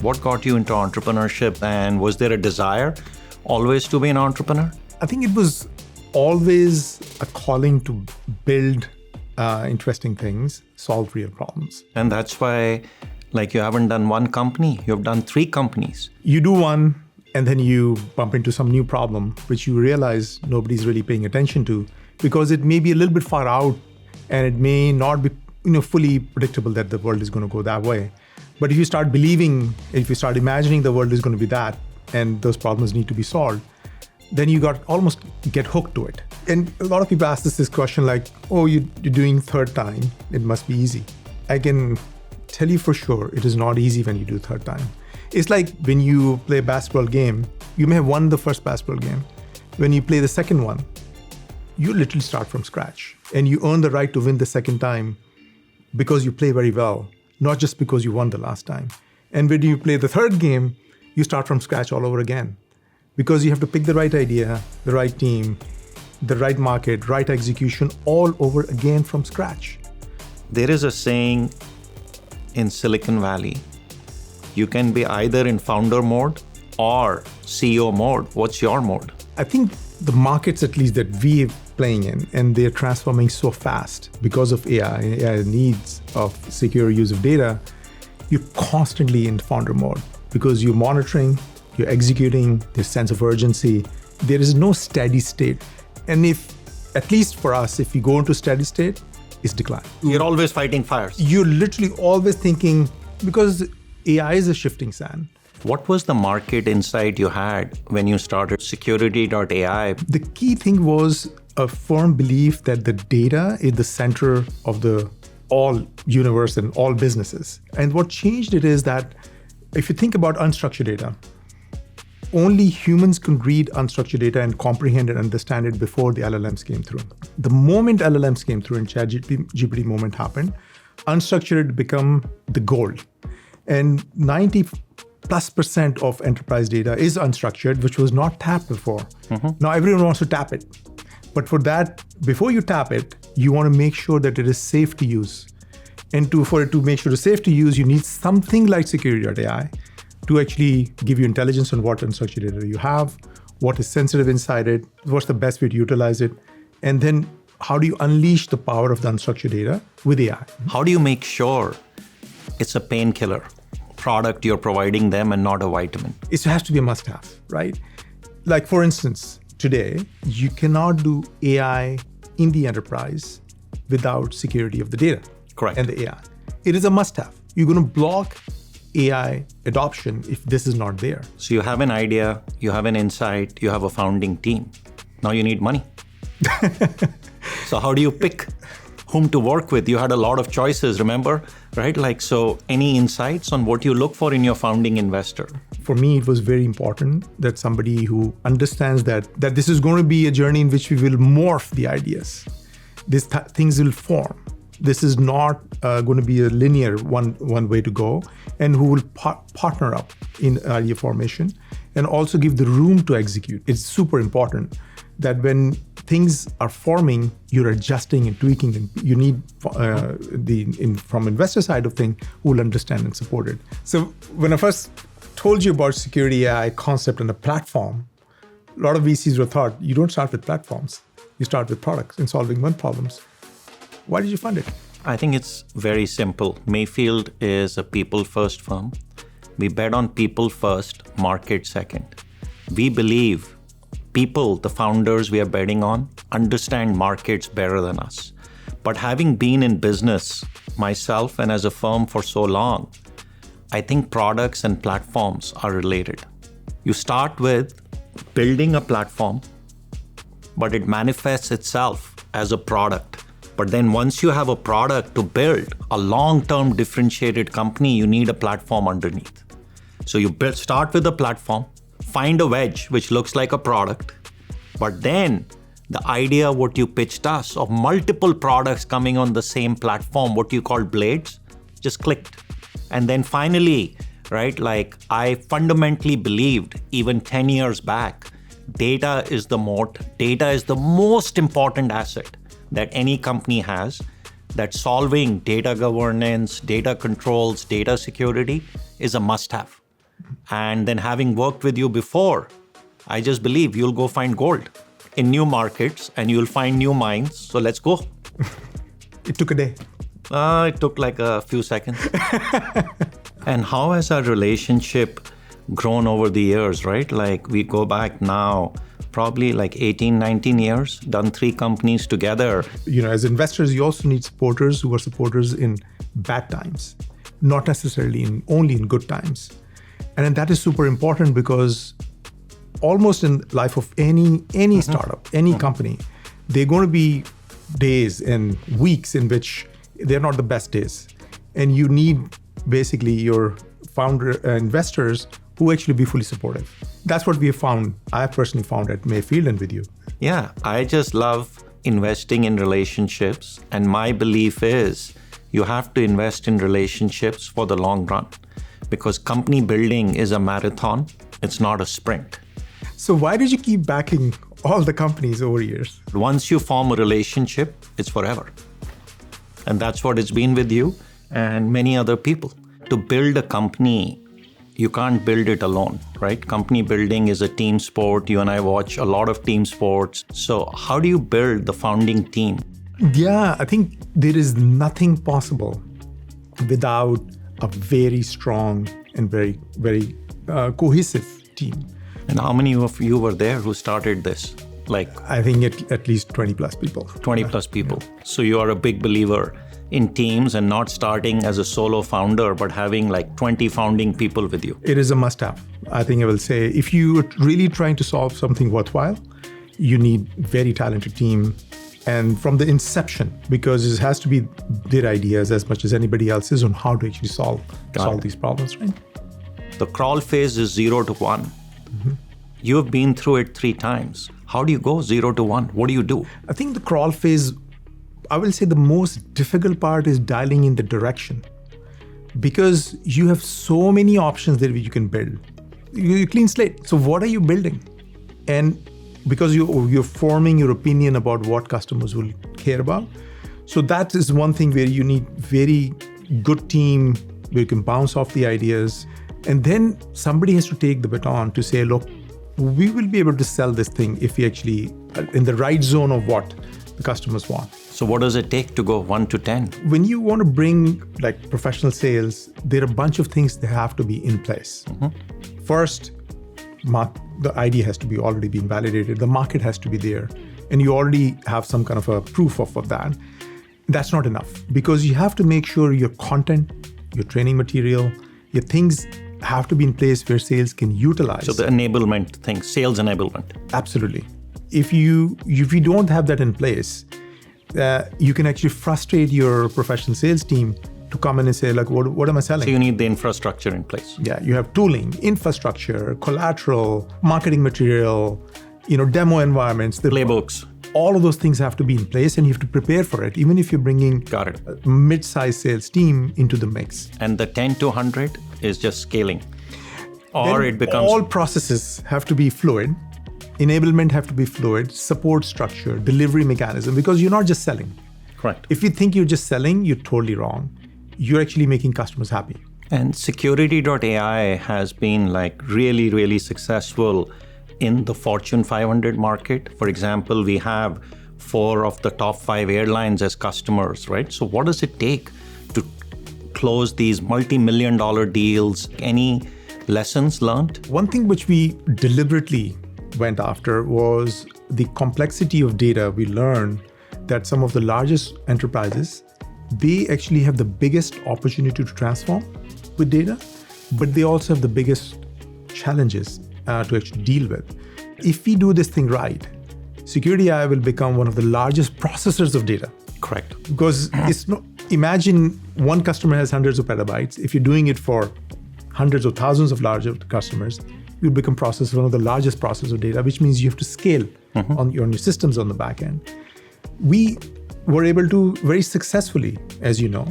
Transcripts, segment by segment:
What got you into entrepreneurship, and was there a desire always to be an entrepreneur? I think it was always a calling to build interesting things, solve real problems. And that's why, like, you haven't done one company, you've done 3 companies. You do one, and then you bump into some new problem, which you realize nobody's really paying attention to, because it may be a little bit far out, and it may not be fully predictable that the world is going to go that way. But if you start believing, if you start imagining the world is going to be that, and those problems need to be solved, then you almost get hooked to it. And a lot of people ask this question like, oh, you're doing third time, it must be easy. I can tell you for sure, it is not easy when you do third time. It's like when you play a basketball game, you may have won the first basketball game. When you play the second one, you literally start from scratch, and you earn the right to win the second time because you play very well, not just because you won the last time. And when you play the third game, you start from scratch all over again, because you have to pick the right idea, the right team, the right market, right execution, all over again from scratch. There is a saying in Silicon Valley, you can be either in founder mode or CEO mode. What's your mode? I think the markets, at least that we're playing in, and they're transforming so fast because of AI needs of secure use of data, you're constantly in founder mode because you're monitoring, you're executing, there's sense of urgency. There is no steady state. And if, at least for us, if you go into steady state, it's decline. You're always fighting fires. You're literally always thinking, because AI is a shifting sand. What was the market insight you had when you started Securiti.ai? The key thing was a firm belief that the data is the center of the all universe and all businesses. And what changed it is that if you think about unstructured data, only humans can read unstructured data and comprehend and understand it before the LLMs came through. The moment LLMs came through and ChatGPT moment happened, unstructured become the gold. And 90+% of enterprise data is unstructured, which was not tapped before. Mm-hmm. Now everyone wants to tap it. But for that, before you tap it, you want to make sure that it is safe to use. And for it to make sure it's safe to use, you need something like Securiti.ai to actually give you intelligence on what unstructured data you have, what is sensitive inside it, what's the best way to utilize it, and then how do you unleash the power of the unstructured data with AI? How do you make sure it's a painkiller product you're providing them and not a vitamin? It has to be a must-have, right? Like for instance, today, you cannot do AI in the enterprise without security of the data. Correct. And the AI. It is a must-have. You're going to block AI adoption if this is not there. So you have an idea, you have an insight, you have a founding team. Now you need money. So how do you pick whom to work with? You had a lot of choices, remember? Right? Like, so any insights on what you look for in your founding investor? For me, it was very important that somebody who understands that this is going to be a journey in which we will morph the ideas. These things will form. This is not going to be a linear one way to go, and who will partner up in idea formation and also give the room to execute. It's super important that when things are forming, you're adjusting and tweaking, and you need from investor side of thing who will understand and support it. So when I first told you about Securiti AI concept and the platform, a lot of VCs were thought, you don't start with platforms, you start with products and solving one problems. Why did you fund it? I think it's very simple. Mayfield is a people-first firm. We bet on people first, market second. We believe people, the founders we are betting on, understand markets better than us. But having been in business myself and as a firm for so long, I think products and platforms are related. You start with building a platform, but it manifests itself as a product. But then once you have a product to build a long-term differentiated company, you need a platform underneath. So you start with a platform, find a wedge which looks like a product, but then the idea what you pitched us of multiple products coming on the same platform, what you call blades, just clicked. And then finally, right, like I fundamentally believed even 10 years back, data is the moat, data is the most important asset that any company has, that solving data governance, data controls, data security is a must-have. And then having worked with you before, I just believe you'll go find gold in new markets and you'll find new mines. So let's go. It took a day. It took like a few seconds. And how has our relationship grown over the years, right? Like we go back now, probably like 18, 19 years, done 3 companies together. As investors, you also need supporters who are supporters in bad times, not necessarily only in good times. And then that is super important because almost in life of any startup, any company, there are going to be days and weeks in which they're not the best days. And you need basically your founder investors who actually be fully supportive. That's what we have found. I have personally found at Mayfield and with you. Yeah, I just love investing in relationships. And my belief is you have to invest in relationships for the long run because company building is a marathon. It's not a sprint. So why did you keep backing all the companies over years? Once you form a relationship, it's forever. And that's what it's been with you and many other people. To build a company, you can't build it alone, right? Company building is a team sport. You and I watch a lot of team sports. So how do you build the founding team? Yeah, I think there is nothing possible without a very strong and very, very cohesive team. And how many of you were there who started this? I think at least 20 plus people. 20 plus people. So you are a big believer in teams and not starting as a solo founder, but having like 20 founding people with you. It is a must-have. I think I will say, if you are really trying to solve something worthwhile, you need very talented team. And from the inception, because it has to be their ideas as much as anybody else's on how to actually solve these problems, right? The crawl phase is 0 to 1. Mm-hmm. You have been through it 3 times. How do you go 0 to 1? What do you do? I think the crawl phase, I will say the most difficult part is dialing in the direction, because you have so many options that you can build. You clean slate. So what are you building? And because you're forming your opinion about what customers will care about. So that is one thing where you need very good team where you can bounce off the ideas. And then somebody has to take the baton to say, look, we will be able to sell this thing if we actually are in the right zone of what the customers want. So what does it take to go 1 to 10? When you want to bring like professional sales, there are a bunch of things that have to be in place. Mm-hmm. First, the idea has to be already been validated. The market has to be there. And you already have some kind of a proof of that. That's not enough, because you have to make sure your content, your training material, your things have to be in place where sales can utilize. So the enablement thing, sales enablement. Absolutely. If you don't have that in place, you can actually frustrate your professional sales team to come in and say, like, what am I selling? So you need the infrastructure in place. Yeah, you have tooling, infrastructure, collateral, marketing material, demo environments. Playbooks. All of those things have to be in place, and you have to prepare for it, even if you're bringing a mid-sized sales team into the mix. And the 10 to 100 is just scaling. Or then it becomes... all processes have to be fluid. Enablement have to be fluid, support structure, delivery mechanism, because you're not just selling. Correct. If you think you're just selling, you're totally wrong. You're actually making customers happy. And Securiti.ai has been like really, really successful in the Fortune 500 market. For example, we have 4 of the top 5 airlines as customers, right? So what does it take to close these multi-million-dollar deals? Any lessons learned? One thing which we deliberately went after was the complexity of data. We learned that some of the largest enterprises, they actually have the biggest opportunity to transform with data, but they also have the biggest challenges to actually deal with. If we do this thing right, Securiti will become one of the largest processors of data. Correct. Because imagine one customer has hundreds of petabytes. If you're doing it for hundreds of thousands of larger customers, you become one of the largest processors of data, which means you have to scale on your systems on the back end. We were able to very successfully, as you know,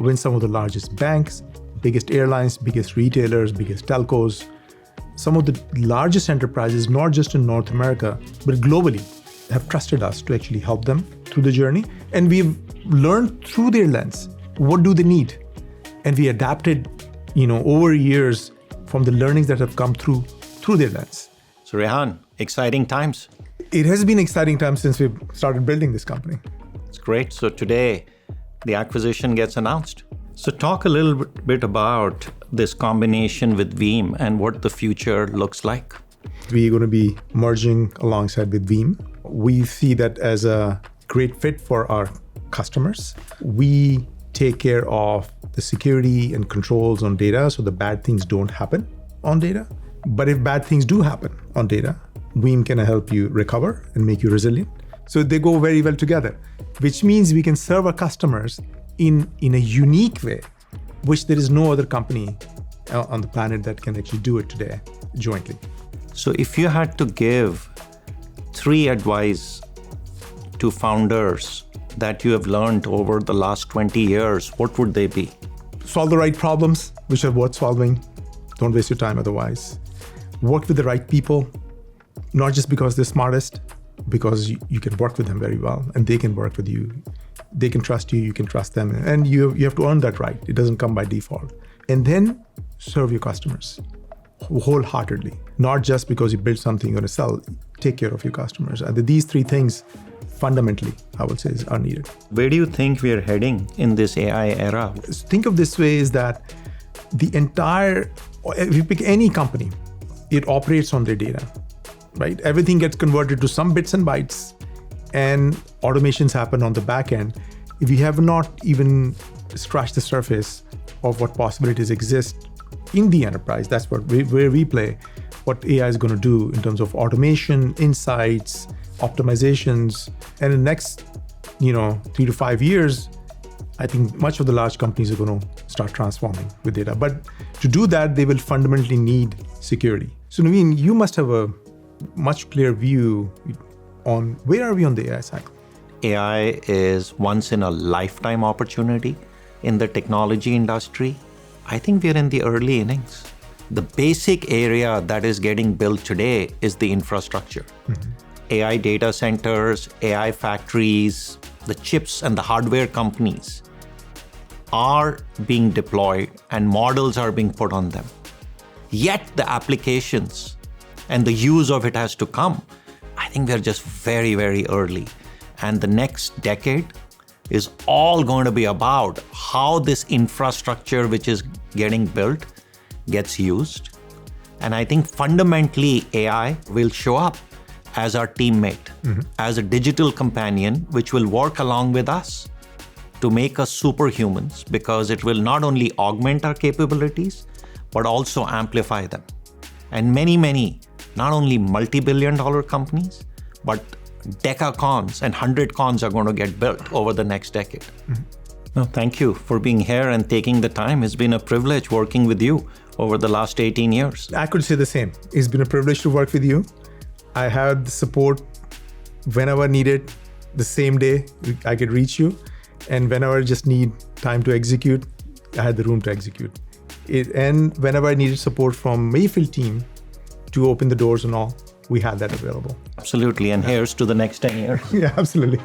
win some of the largest banks, biggest airlines, biggest retailers, biggest telcos, some of the largest enterprises, not just in North America, but globally, have trusted us to actually help them through the journey. And we've learned through their lens, what do they need? And we adapted, over years, from the learnings that have come through their lens. So Rehan, exciting times. It has been exciting times since we started building this company. It's great. So today, the acquisition gets announced. So talk a little bit about this combination with Veeam and what the future looks like. We're going to be merging alongside with Veeam. We see that as a great fit for our customers. We take care of the security and controls on data so the bad things don't happen on data. But if bad things do happen on data, Veeam can help you recover and make you resilient. So they go very well together, which means we can serve our customers in a unique way, which there is no other company on the planet that can actually do it today jointly. So if you had to give 3 advice to founders that you have learned over the last 20 years, what would they be? Solve the right problems, which are worth solving. Don't waste your time otherwise. Work with the right people, not just because they're smartest, because you can work with them very well and they can work with you. They can trust you, you can trust them. And you have to earn that right. It doesn't come by default. And then serve your customers wholeheartedly, not just because you build something you're going to sell. Take care of your customers. And these 3 things, fundamentally, I would say, are needed. Where do you think we are heading in this AI era? Think of this way is that if you pick any company, it operates on their data, right? Everything gets converted to some bits and bytes and automations happen on the back end. If you have not even scratched the surface of what possibilities exist in the enterprise, that's where we play, what AI is going to do in terms of automation, insights, optimizations. And in the next 3 to 5 years, I think much of the large companies are going to start transforming with data. But to do that, they will fundamentally need security. So Navin, you must have a much clearer view on where are we on the AI cycle? AI is once in a lifetime opportunity in the technology industry. I think we're in the early innings. The basic area that is getting built today is the infrastructure. Mm-hmm. AI data centers, AI factories, the chips and the hardware companies are being deployed and models are being put on them. Yet the applications and the use of it has to come. I think we're just very, very early. And the next decade is all going to be about how this infrastructure, which is getting built, gets used. And I think fundamentally AI will show up as our teammate, as a digital companion, which will work along with us to make us superhumans, because it will not only augment our capabilities, but also amplify them. And many, not only multi-billion-dollar companies, but decacons and 100cons are going to get built over the next decade. No, thank you for being here and taking the time. It's been a privilege working with you over the last 18 years. I could say the same. It's been a privilege to work with you. I had the support whenever needed, the same day I could reach you. And whenever I just need time to execute, I had the room to execute. And whenever I needed support from Mayfield team to open the doors and all, we had that available. Absolutely. And here's to the next 10 years. Yeah, absolutely.